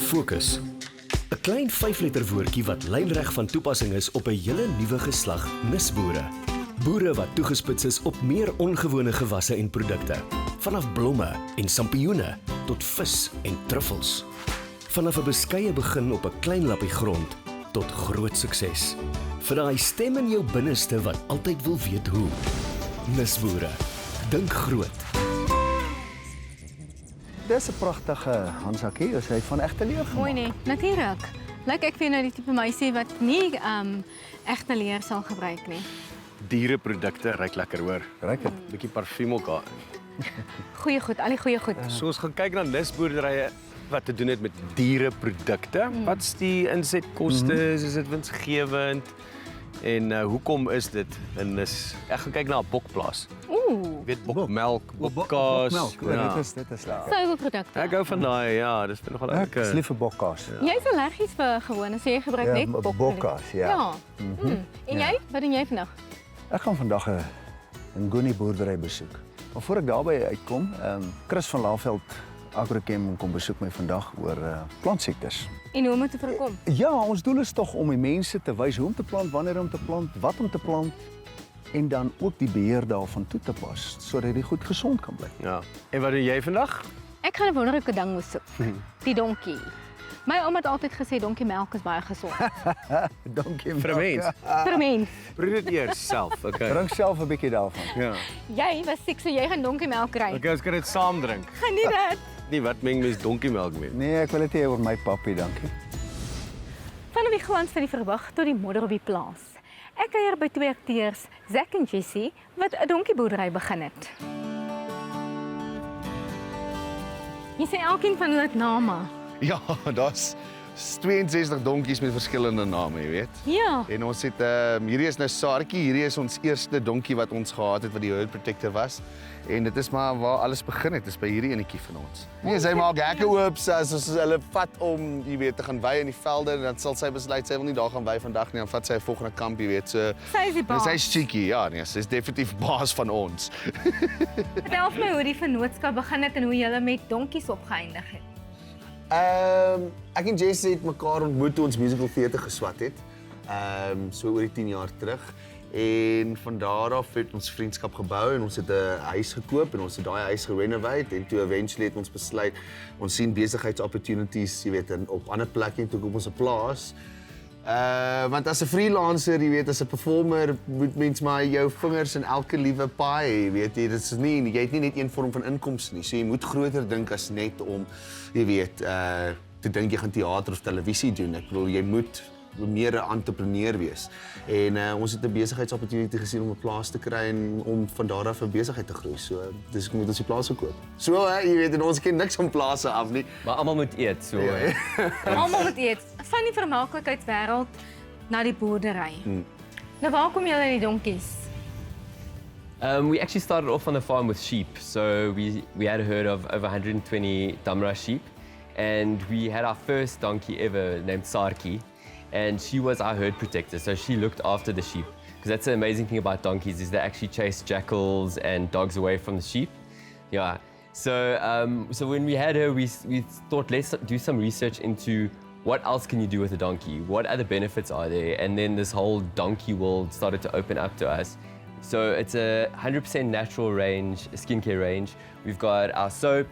Fokus. 'n Klein 5-letter woordjie wat lynreg van toepassing is op 'n hele nuwe geslag nisBOERE. Boere wat toegespits is op meer ongewone gewasse en produkte. Vanaf blomme en sampioene tot vis en truffels. Vanaf 'n beskeie begin op 'n klein lappie grond tot groot sukses. Vir daai stem in jou binneste wat altyd wil weet hoe. nisBOERE. Dink groot. Dis 'n pragtige handsakkie, is hy van egte leer gemaak? Mooi nee, natuurlik. Lyk ek vir nou die tipe meisie wat nie egte leer sal gebruik nie. Diereprodukte ruik lekker hoor. Ruik dit? Bietjie parfuum ook daar. Goeie goed, al die goeie goed. So ons gaan kyk na nisboerderye wat te doen het met diereprodukte. Wat's die insetkoste? Is dit winsgewend? En hoekom is dit? En ek gaan kyk na 'n bokplaas. Ooh, Weet bokmelk, bokkaas. Ja. Dit is lekker. suiwerprodukte. Ek hou van daai, ja, dis nogal Ek is lekker. lief vir Bokkaas. Jy's allergies vir gewone, so jy gebruik Ja, net Bokkaas, ja. Ja. En jy? Wat doen jy vandag? Ek gaan vandag 'n Nguni-beeste besoek. Maar voor ek daarby uitkom, Chris van Laaveld Agrochem kom besoek my vandag oor plantsiektes. En hoe moet dit voorkom? Ja, ons doel is tog om die mense te wys hoe om te plant, wanneer om te plant, wat om te plant en dan ook die beheer daarvan toe te pas sodat dit goed gesond kan bly. Ja. En wat doen jy vandag? Ek gaan 'n wonderlike ding moet soek. Die donkie. My ouma het altyd gesê donkiemelk is baie gesond. Dankie. Vir 'n mens. Vir 'n mens. Proe dit eers self, okay. Drink self 'n bietjie daarvan. Ja. Jy was siek, so jy gaan donkiemelk kry. Okay, ons kan dit saam drink. Geniet dit. Nie wat meng mens donkiemelk mee. Nee, ek wil dit hê oor my pappie, dankie. Vanaf die glans van die verwag tot die modder op die plaas. Ek kuier by twee akteurs, Zack en Jessie, wat 'n donkieboerdery begin het. Jy sê elkeen van hulle het name. Ja, daar's 62 donkies met verskillende name, jy weet. Ja. En ons het hierdie is nou Saartjie, hierdie is ons eerste donkie wat ons gehad het wat die herd protector was. En dit is maar waar alles begin het, is by hierdie enetjie van ons. Nee, sy maak hekke oop as hulle vat om, jy weet, te gaan wei in die velde en dan sal sy besluit sy wil nie daar gaan wei vandag nie, dan vat sy 'n volgende kamp, jy weet. So Sy is die baas. Sy's cheeky, ja, nee, sy's definitief baas van ons. Vertel vir my hoe die vennootskap begin het en hoe julle met donkies opgeëindig het. Ek en Jessie het mekaar ontmoet toe ons musical theater geswat het. So oor die 10 jaar terug. En van daar af het ons vriendskap gebou en ons het 'n huis gekoop en ons het daai huis gerenovate en toe eventually het ons besluit ons sien besigheidsopportunities, jy weet, op ander plekke en toe koop ons 'n plaas. Want as 'n freelancer, jy weet, as 'n performer moet mens maar jou vingers in elke liewe paai hê, jy weet jy, dit is nie jy het nie net een vorm van inkomste nie. So jy moet groter dink as net om, jy weet, te dink jy gaan teater of televisie doen. Ek bedoel jy moet meer 'n entrepreneur wees. En ons het 'n besigheidsopportunity gesien om 'n plaas te kry en om van daar af 'n besigheid te groei. So dis ek moet ons die plaas gekoop. So jy weet en ons ken niks van plase af nie. Maar almal moet eet, so. Almal moet eet. Van die vermaaklikheidswêreld na die boerdery. Nou waar kom julle die donkies? We actually started off on the farm with sheep. So we had a herd of over 120 Damra sheep. And we had our first donkey ever named Sarki. And she was our herd protector, so she looked after the sheep. Because that's the amazing thing about donkeys is they actually chase jackals and dogs away from the sheep. Yeah. So when we had her, we thought let's do some research into what else can you do with a donkey? What other benefits are there? And then this whole donkey world started to open up to us. So it's a 100% natural range, skincare range. We've got our soap,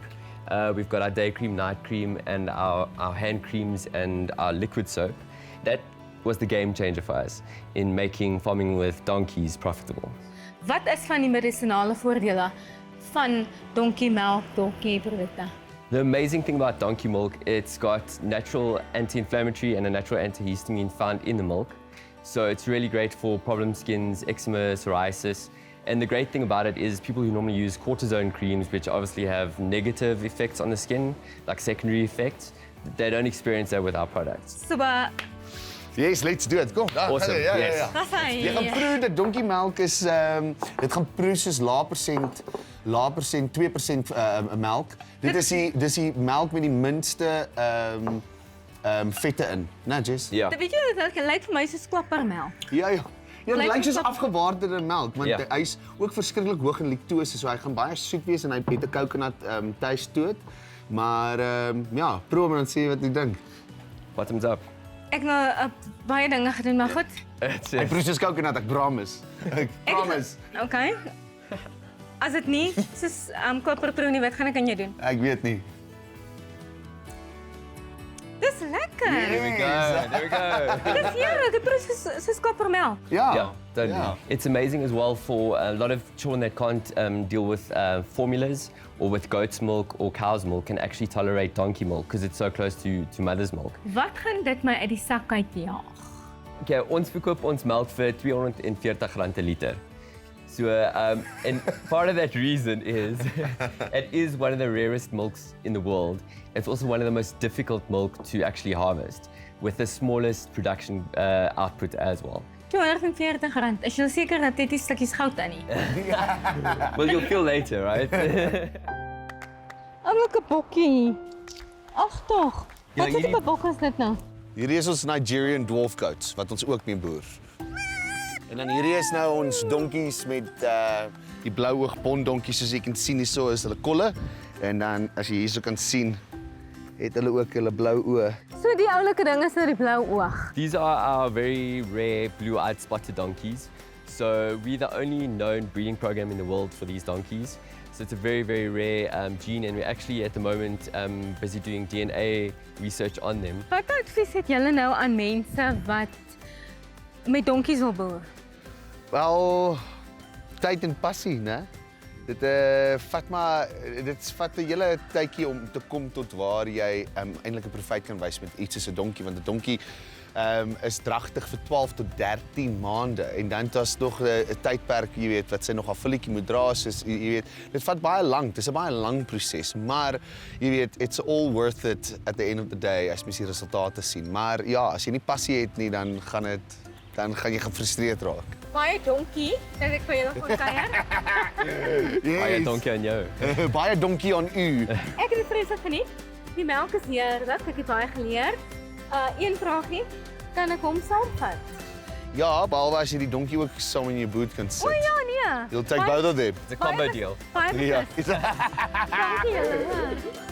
we've got our day cream, night cream, and our hand creams and our liquid soap. That was the game changer for us in making farming with donkeys profitable. Wat is van die medisinale voordele van donkiemelk, donkieprodukte? The amazing thing about donkey milk, it's got natural anti-inflammatory and a natural antihistamine found in the milk. So it's really great for problem skins, eczema, psoriasis. And the great thing about it is people who normally use cortisone creams, which obviously have negative effects on the skin, like secondary effects, they don't experience that with our products. So Yes, let's do it. Kom. Awesome, Ja. yes. Jy gaan proe dat donkiemelk is dit gaan proe soos lae persent 2% melk. Dis die melk met die minste vette in, né Jess? Ja. weet jy dit lyk vir my soos klappermelk. Ja. Ja, dit Lyk lyk soos of- afgewaarderde melk, want Ja. hy's ook verskriklik hoog in laktose, so hy gaan baie soet wees en hy het 'n coconut taste to it. Maar ja, probeer en dan sê wat jy dink. Bottoms up. Ek nou baie dinge gedoen, maar goed. Ek proe soos coconut, ek promise. Ek promise. Okay. As dit nie soos koperproe nie, wat gaan ek aan jou doen? Ek weet nie. Dis lekker. There we go. Dis heerlik, dit proe soos kopermelk. Ja. Yeah, totally. Ja. It's amazing as well for a lot of children that can't deal with formulas or with goat's milk or cow's milk can actually tolerate donkey milk because it's so close to mother's milk. Wat gaan dit my uit die sak uitjaag? Okay, ons verkoop ons melk vir R240 per liter. So, and part of that reason is it is one of the rarest milks in the world. It's also one of the most difficult milk to actually harvest with the smallest production output as well. R240. Is jy seker dat dit nie stukkies goud aan nie? Well, you'll feel later, right? Oulike bokkie. Ag tog. Wat hierdie- tipe bok is dit nou? Hierdie is ons Nigerian dwarf goats wat ons ook mee boer. En dan hierdie is nou ons donkies met die blou oog bonddonkies soos jy kan sien hierso is hulle kolle. En dan as jy hierso kan sien het hulle ook hulle blou oë. So die oulike ding is nou die blou oog. These are our very rare blue-eyed spotted donkeys. So we're the only known breeding program in the world for these donkeys. So it's a very, very rare gene, and we're actually at the moment busy doing DNA research on them. Wat advies het julle nou aan mense wat met donkies wil boer? Wel, tyd en passie, né? Dit vat 'n hele tydjie om te kom tot waar jy eintlik 'n profijt kan wys met iets soos 'n donkie, want 'n donkie is dragtig vir 12 tot 13 maande en dan is nog 'n tydperk, jy weet, wat sy nog 'n vulletjie moet dra, soos jy weet, dit vat baie lank, dit is 'n baie lang proses, maar jy weet, it's all worth it at the end of the day as mens die resultate sien. Maar ja, as jy nie passie het nie, dan gaan jy gefrustreerd raak. Baie donkie, dat ek vir julle kon kuier. Baie donkie aan jou. Baie donkie aan u. Ek het dit vreeslik geniet. Die melk is heerlik, ek het baie geleer. Een vraagie, kan ek hom saamvat? Ja, behalwe as jy die donkie ook saam in jou boot kan sit. O ja, nee. You'll take both of them. It's a combo deal. Baie Ja. beslist. Dankie julle.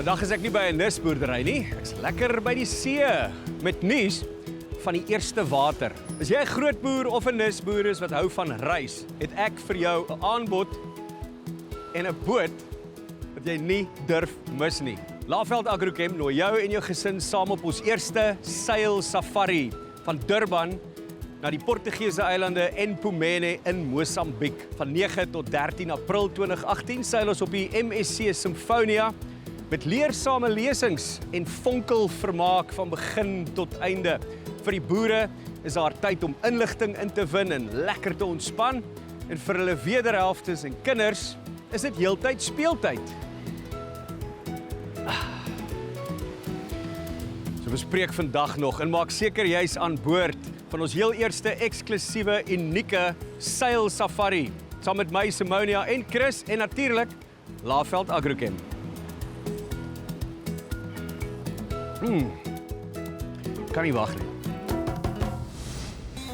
Vandag is ek nie by 'n nisboerdery nie. Ek's lekker by die see met nuus van die eerste water. As jy 'n groot boer of 'n nisboer is wat hou van reis, het ek vir jou 'n aanbod en 'n boot wat jy nie durf mis nie. Laveld Agrochem nooi jou en jou gesin saam op ons eerste seil safari van Durban na die Portugese eilande en Pumene in Mosambiek. Van 9 tot 13 April 2018 seil ons op die MSC Symphonia met leersame lesings en fonkelvermaak van begin tot einde. Vir die boere is daar tyd om inligting in te win en lekker te ontspan. En vir hulle wederhelftes en kinders is dit heeltyd speeltyd. So bespreek vandag nog en maak seker jy's aan boord van ons heel eerste eksklusiewe, unieke seil safari. Saam met my, Simonia en Chris en natuurlik Laveld Agrochem. Kan nie wag nie.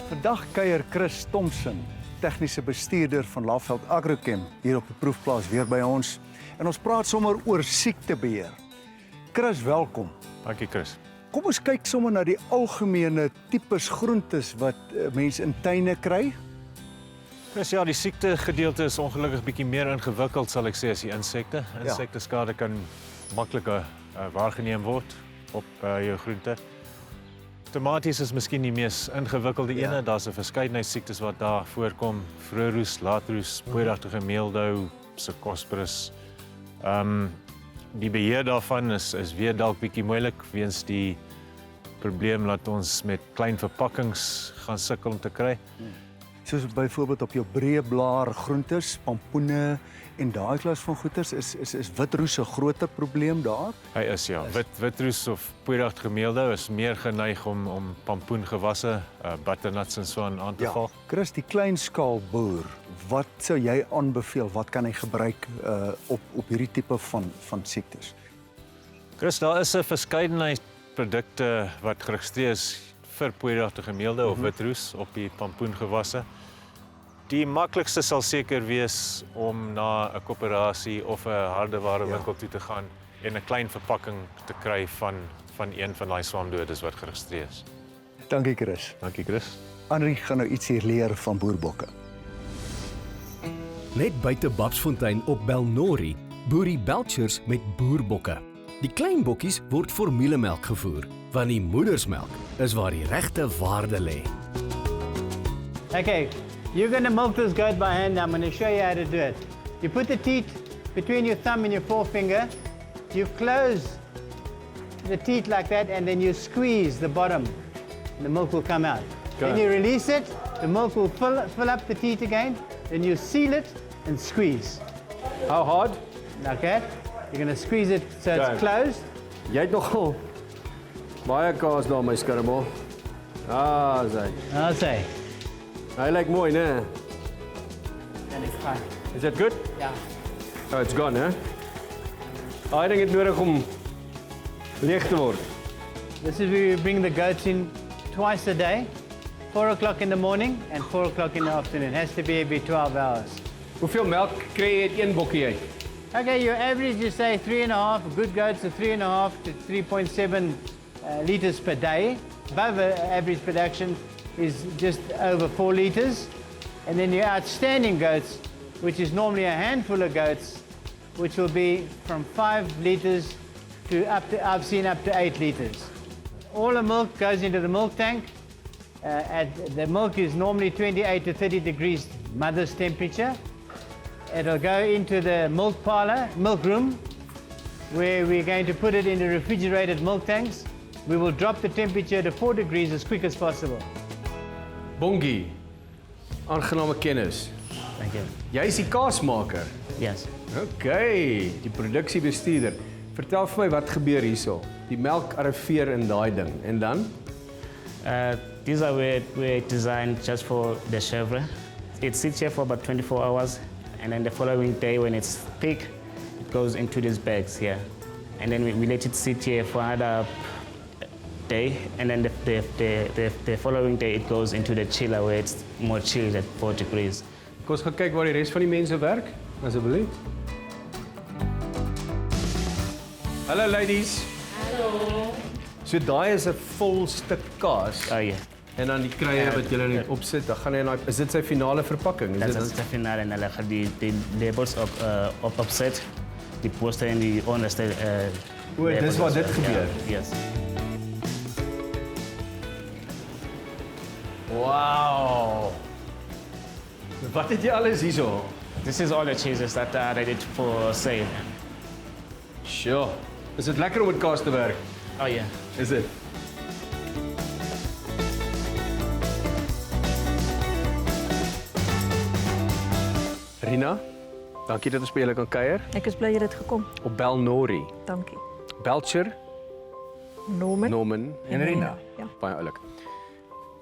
Vandag kuier Chris Thompson, tegniese bestuurder van Laveld Agrochem, hier op die proefplaas weer by ons. En ons praat sommer oor siektebeheer. Chris, welkom. Dankie Chris. Kom ons kyk sommer na die algemene tipes groentes wat mense in tuine kry. Chris, ja, die siekte gedeelte is ongelukkig bietjie meer ingewikkeld, sal ek sê, as die insekte. Insekteskade kan makliker waargeneem word op jou groente. Tomaties is miskien die mees ingewikkelde ene. Daar's 'n verskeidenheid siektes wat daar voorkom. Vroeroes, laatroes, pooieragtige meeldou, Psicosporus. Die beheer daarvan is weer dalk bietjie moeilik weens die probleem dat ons met klein verpakkings gaan sukkel om te kry. Soos byvoorbeeld op jou breë blaar groentes, pampoene en daai klas van goeters is witroes 'n groter probleem daar. Hy is ja, witroes of pooieragtige meeldou is meer geneig om pampoengewasse, butternuts en so aan te val. Chris, die kleinskaalboer, wat sou jy aanbeveel? Wat kan hy gebruik op hierdie tipe van siektes? Chris, daar is 'n verskeidenheid produkte wat geregistreer is vir poeieragtige meelde of witroes op die pampoengewasse. Die maklikste sal seker wees om na 'n koöperasie of 'n hardewarewinkel toe te gaan en 'n klein verpakking te kry van een van daai swamdoders wat geregistreer is. Dankie Chris. Dankie Chris. Henri gaan nou iets hier leer van boerbokke. Net buite Babsfontein op Belnori boer die Belchers met boerbokke. Die klein bokkies word formulemelk gevoer, want die moedersmelk is waar die regte waarde lê. Okay, you're going to milk this goat by hand. I'm going to show you how to do it. You put the teat between your thumb and your forefinger. You close the teat like that, and then you squeeze the bottom. The milk will come out. Then you release it. The milk will fill up the teat again. Then you seal it and squeeze. How hard? Like that. You're going to squeeze it so it's closed. Jy het nogal baie kaas daar my skermel. Sy. I'll say. Hy lyk mooi, né? And it's fine. Is that good? Yeah. Oh, it's gone, hè? Hy ding het nodig om leeg te word. This is where we bring the goats in twice a day. 4 o'clock in the morning and 4 o'clock in the afternoon. It has to be every 12 hours. Hoeveel melk kry jy uit een bokkie uit? Okay, your average, you say 3.5. Good goats are 3.5 to 3.7 liters per day. Above average production is just over 4 liters. And then your outstanding goats, which is normally a handful of goats, which will be from 5 liters to I've seen up to 8 liters. All the milk goes into the milk tank. The milk is normally 28 to 30 degrees mother's temperature. It'll go into the milk parlor, milk room, where we're going to put it in the refrigerated milk tanks. We will drop the temperature to 4 degrees as quick as possible. Bongie, aangename kennis. Thank you. Jy is die kaasmaker. Yes. Okay, die produksiebestuurder. Vertel vir my wat gebeur hierso. Die melk arriveer in daai ding en dan? These are were designed just for the chèvre. It sits here for about 24 hours, and then the following day, when it's thick, it goes into these bags here. And then we let it sit here for another day, and then the following day, it goes into the chiller where it's more chilled at 4 degrees. Kom ons gaan kyk waar die res van die mense werk, asseblief. Hallo ladies. Hallo. So daai is 'n vol stuk kaas. Oh ja. En dan die kruie wat julle net opsit, dan gaan hy in daai is dit sy finale verpakking? Is dit die finale en hulle gaan die labels opset, die poster en die onderste O, dis waar dit gebeur. Yes. Wow. Wat het jy alles hierso? This is all the cheeses that are ready for sale. Sure. Is dit lekker om met kaas te werk? Oh ja. Is dit? Rina, dankie dat ons by julle kan kuier. Ek is bly jy het gekom. Op Belnori. Dankie. Belcher, Norman en Rina. Ja. Baie oulik.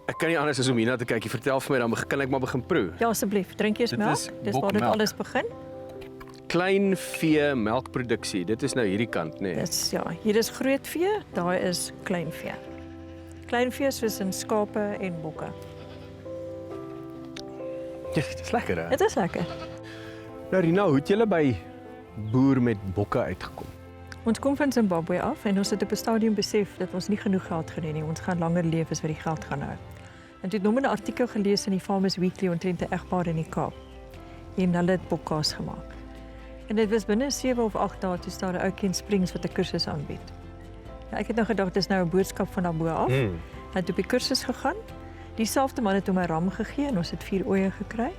Ek kan nie anders as om hierna te kyk. Jy vertel vir my dan kan ek maar begin proe. Ja, asseblief, drink eers Dit melk. is Dis waar dit bokmelk. alles begin. Klein vee melkproduksie. Dit is nou hierdie kant, nê? Dis ja, hier is groot vee, daar is klein vee. Klein vee soos in skape en bokke. Ja, dit is lekker, hè? Dit is lekker. Nou Rina, hoe het julle by boer met bokke uitgekom? Ons kom van Zimbabwe af en ons het op 'n stadium besef dat ons nie genoeg geld gedoen nie. Ons gaan langer leef as wat die geld gaan hou. En toe het nog 'n artikel gelees in die Farmers Weekly omtrent 'n egpaar in die Kaap. En hulle het bokkaas gemaak. En dit was binne 7 of 8 dae toe staan 'n ouetjie in Springs wat 'n kursus aanbied. Ja, ek het nou gedink dis nou 'n boodskap van daarbo af. Het op die kursus gegaan. Dieselfde man het hom 'n ram gegee en ons het 4 oeye gekry.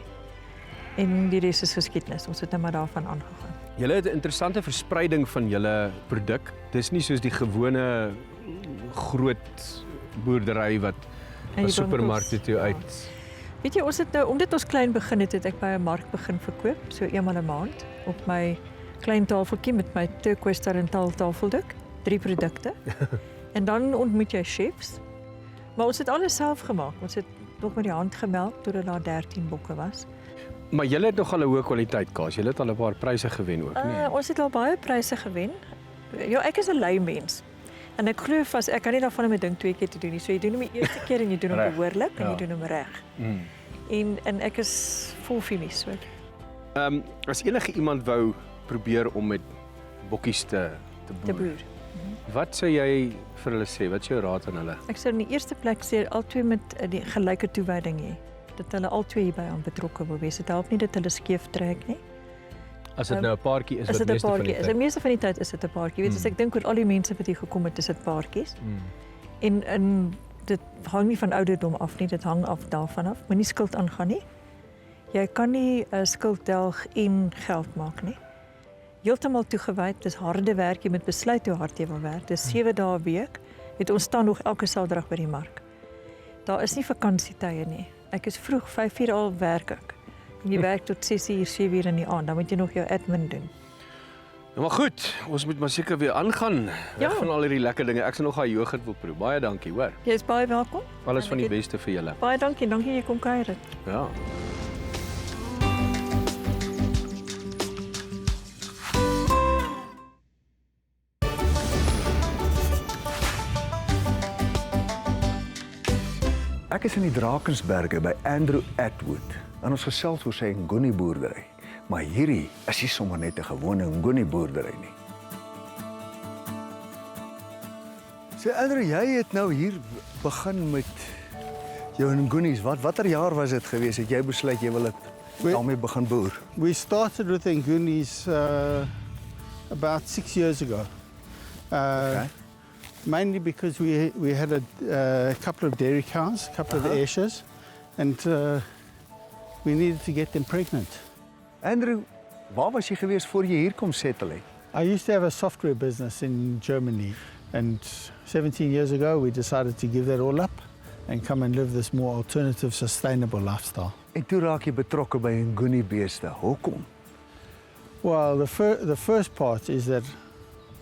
En die res is geskiedenis. Ons het net maar daarvan aangegaan. Julle het 'n interessante verspreiding van julle produk. Dis nie soos die gewone groot boerdery wat na supermarkte toe uit. Weet jy, ons het nou omdat ons klein begin het ek by 'n mark begin verkoop, so eenmal 'n maand op my klein tafeltjie met my turquoise tarantal tafeldoek, 3 produkte. En dan ontmoet jy chefs. Maar ons het alles self gemaak. Ons het nog met die hand gemelk totdat daar 13 bokke was. Maar julle het nog al 'n hoë kwaliteit kaas. Julle het al 'n paar pryse gewen ook, nee? Ons het al baie pryse gewen. Ja, ek is 'n lui mens. En ek glo vas ek kan nie daarvan om 'n ding 2 keer te doen nie. So jy doen hom die eerste keer en jy doen hom behoorlik en jy doen hom reg. En ek is vol finies so. As enige iemand wou probeer om met bokkies te boer. Wat sou jy vir hulle sê? Wat is jou raad aan hulle? Ek sou in die eerste plek sê albei met die gelyke toewyding hê. Dat hulle albei hierby aan betrokke wil wees. Dit help nie dat hulle skeef trek nie. As dit nou 'n paartjie is, wat meeste van die tyd. Is meeste van die tyd is dit 'n paartjie. Weet as ek dink oor al die mense wat hier gekom het, is dit paartjies. En dit hang nie van ouderdom af nie, dit hang af daarvan af. Moenie skuld aangaan nie. Jy kan nie 'n skuld delg en geld maak nie. Heeltemal toegewy, dis harde werk, jy moet besluit hoe hard jy wil werk. Dis 7 dae 'n week. Ons staan nog elke Saterdag by die mark. Daar is nie vakansietye nie. Ek is vroeg 5:00 al werk ek. En jy werk tot 6:00, 7:00 in die aand, dan moet jy nog jou admin doen. Nou maar goed, ons moet maar seker weer aangaan. Weg van al hierdie lekker dinge. Ek sal nog daai yoghurt wil proe. Baie dankie, hoor. Jy is baie welkom. Alles van die beste vir julle. Baie dankie jy kom kuier. Ja. Ek is in die Drakensberge by Andrew Atwood. En ons gesels oor sy Nguni-boerdery. Maar hierdie is nie sommer net 'n gewone Nguni-boerdery nie. So Andrew, jy het nou hier begin met jou Ngunis. Watter jaar was dit gewees het jy besluit jy wil dit daarmee begin boer? We started with the Ngunis about 6 years ago. Okay. Mainly because we had a couple of dairy cows, a couple of Ayrshires, and we needed to get them pregnant. Andrew, waar was jy gewees voor jy hier kom settle het? I used to have a software business in Germany, and 17 years ago we decided to give that all up and come and live this more alternative, sustainable lifestyle. En toe raak jy betrokke by 'n Nguni-beeste. Hoekom? Well, the first part is that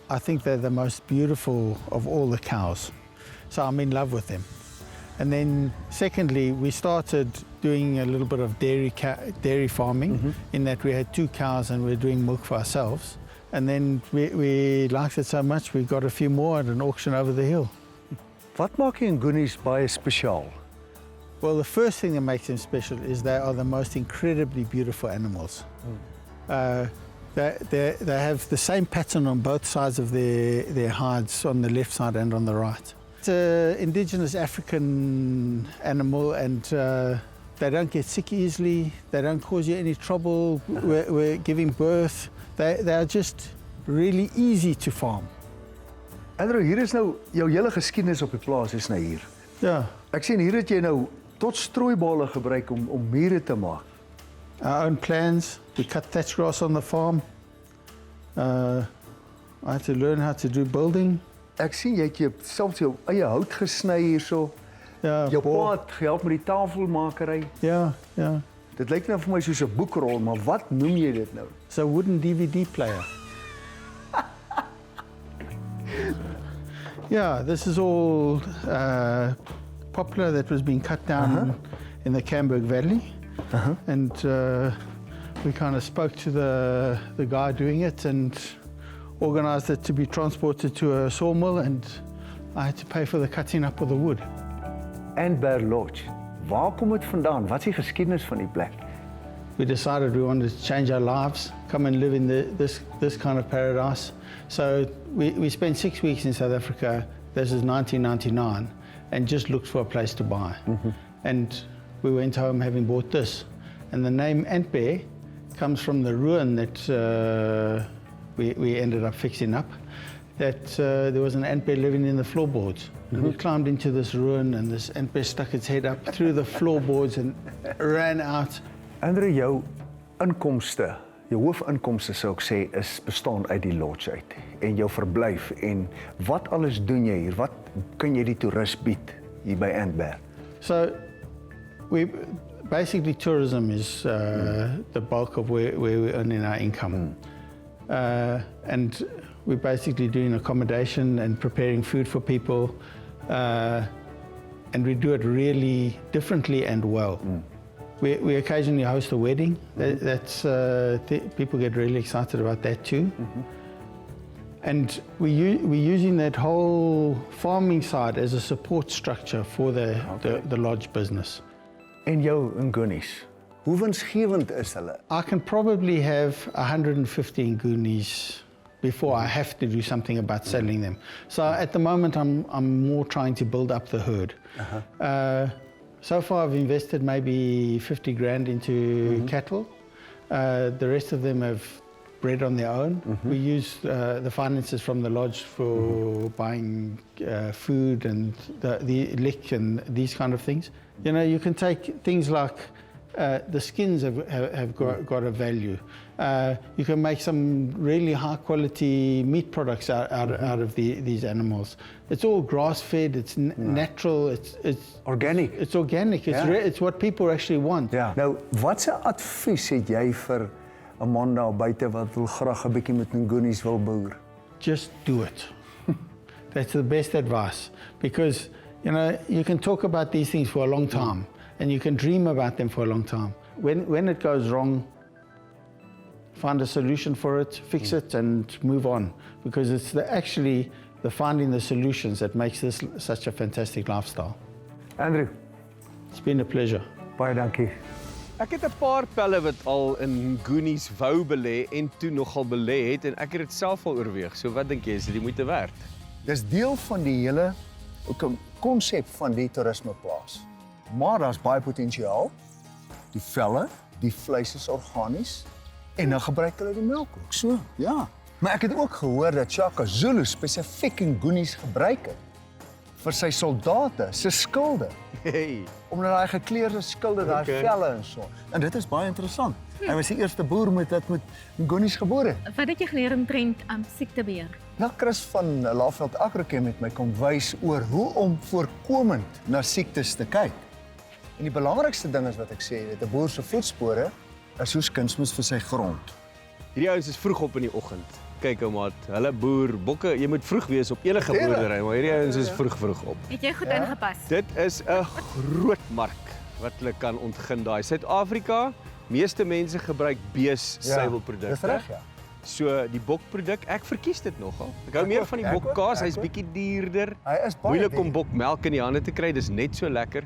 I think they're the most beautiful of all the cows. So I'm in love with them. And then secondly, we started doing a little bit of dairy farming in that we had 2 cows and we're doing milk for ourselves. And then we liked it so much, we got a few more at an auction over the hill. Wat maak die Ngunis baie spesiaal? Well, the first thing that makes them special is they are the most incredibly beautiful animals. They have the same pattern on both sides of their hides, on the left side and on the right. It's an indigenous African animal, and they don't get sick easily, they don't cause you any trouble we're giving birth. They are just really easy to farm. Andrew, hier is nou jou hele geskiedenis op die plaas is nou hier. Ja. Ek sien hier het jy nou tot strooibale gebruik om mure te maak. Our own plans, we cut thatch grass on the farm. I had to learn how to do building. Ek sien jy het selfs jou eie hout gesny hierso. Ja, jou pa het gehelp met die tafelmakery. Ja. Dit lyk nou vir my soos 'n boekrol, maar wat noem jy dit nou? It's a wooden DVD player. Yeah, this is all poplar that was being cut down in the Camberg Valley. And we kind of spoke to the guy doing it and organised it to be transported to a sawmill, and I had to pay for the cutting up of the wood. Antbeer Lodge. Waar kom dit vandaan? Wat is die geskiedenis van die plek? We decided we wanted to change our lives, come and live in this kind of paradise. So we spent 6 weeks in South Africa, this is 1999, and just looked for a place to buy. And we went home having bought this. And the name Antbeer comes from the ruin that we ended up fixing up, that there was an antbeer living in the floorboards. And we climbed into this ruin, and this antbeer stuck its head up through the floorboards and ran out. Andrew, jou inkomste, jou hoofinkomste sou ek sê is bestaan uit die lodge uit en jou verblyf, en wat alles doen jy hier? Wat kan jy die toerist bied hier by Antbeer? So basically tourism is the bulk of where we're earning our income. And we're basically doing accommodation and preparing food for people, and we do it really differently and well. We occasionally host a wedding. That's people get really excited about that too. And we're using that whole farming side as a support structure for the lodge business. En jou Nguni's, hoe winsgewend is hulle? I can probably have 150 Nguni's before I have to do something about selling them. So at the moment, I'm more trying to build up the herd. So far, I've invested maybe 50 grand into cattle. The rest of them have bred on their own. We use the finances from the lodge for buying food and the lick and these kind of things. You know, you can take things like the skins have got a value. You can make some really high quality meat products out of these animals. It's all grass fed, it's natural, it's organic. It's organic, it's what people actually want. Ja. Nou, watse advies het jy vir 'n man daar buite wat wil graag 'n bietjie met Nguni's wil boer? Just do it. That's the best advice, because you know you can talk about these things for a long time and you can dream about them for a long time. When it goes wrong, find a solution for it, fix it and move on, because it's actually the finding the solutions that makes this such a fantastic lifestyle. Andrew, it's been a pleasure. Baie dankie. Ek het 'n paar pelle wat al in Nguni's wou belê en toe nogal belê het en ek het dit self al oorweeg. So wat dink jy, is dit die moeite werd? Dis deel van die hele konsep van die toerismeplaas. Maar daar's baie potensiaal. Die velle, die vleis is organies en dan gebruik hulle die melk ook. So, ja. Maar ek het ook gehoor dat Shaka Zulu spesifiek Nguni's gebruik het vir sy soldate se skilde. Hey. Omdat daai gekleurde skilde, daai velle en so. En dit is baie interessant. Hy was die eerste boer met Nguni's gebore. Wat het jy geleer omtrent siektebeheer? Ja, Chris van Laveld Agrochem het my kom wys oor hoe om voorkomend na siektes te kyk. En die belangrikste ding is wat ek sê, dat 'n boer se voetspore is soos kunsmis vir sy grond. Hierdie ouens is vroeg op in die oggend. Kyk ou maat, hulle boer bokke, jy moet vroeg wees op enige boerdery, maar hierdie ouens is vroeg op. Het jy goed ingepas? Dit is 'n groot mark wat hulle kan ontgin daai. Suid-Afrika, meeste mense gebruik bees-suiwelprodukte. Dis reg, ja. So die bokproduk, ek verkies dit nogal. Ek hou meer van die bokkaas, hy's bietjie duurder. Hy is baie moeilik om bokmelk in die hande te kry, dis net so lekker.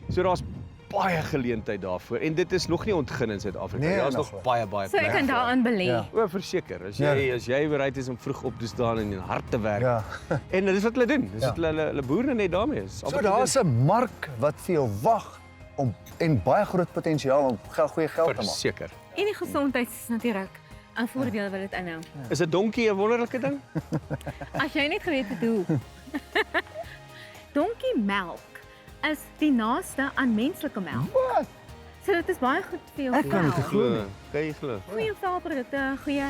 So daar's baie geleentheid daarvoor en dit is nog nie ontgin in Suid-Afrika. Nee, Daar's nog baie So ek kan daaraan belê. Ja. O, verseker. As jy bereid is om vroeg op te staan en hard te werk. Ja. En dis wat hulle doen. Dis wat hulle boere net daarmee is. So daar's 'n mark wat vir jou wag om en baie groot potensiaal om goeie geld te maak. Verseker. En die gesondheid is natuurlik 'n voordeel wat dit inhou. Is 'n donkie 'n wonderlike ding? As jy net geweet het hoe. Donkiemelk is die naaste aan menslike melk. Wat? So dit is baie goed vir jou Ek kan dit vel. glo. Kan jy glo? Goeie velprodukte, goeie.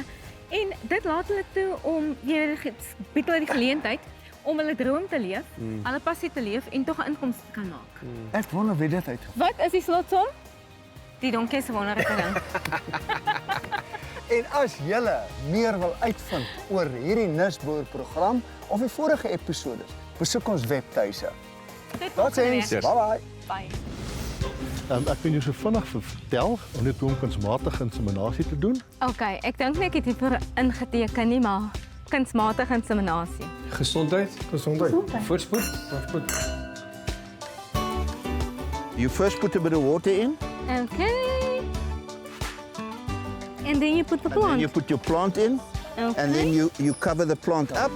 En dit laat hulle toe om bied hulle die geleentheid om hulle droom te leef, hulle passie te leef en tog 'n inkomste te kan maak. Ek wonder wie dit uitgevoer. Wat is die slotsom? Die donkie se wonderlike ding. En as julle meer wil uitvind oor hierdie nisBOERE program of die vorige episodes, besoek ons webtuise. Totsiens. Bye. Bye. Ek kan jou so vinnig vertel om net hoe om kunsmatige inseminasie te doen. Okay, ek dink nie ek het hiervoor ingeteken nie, maar kunsmatige inseminasie. Gesondheid. Voorspoed. You first put a bit of water in, Okay. And then you put the and then plant. you put your plant in, Okay. and then you cover the plant up.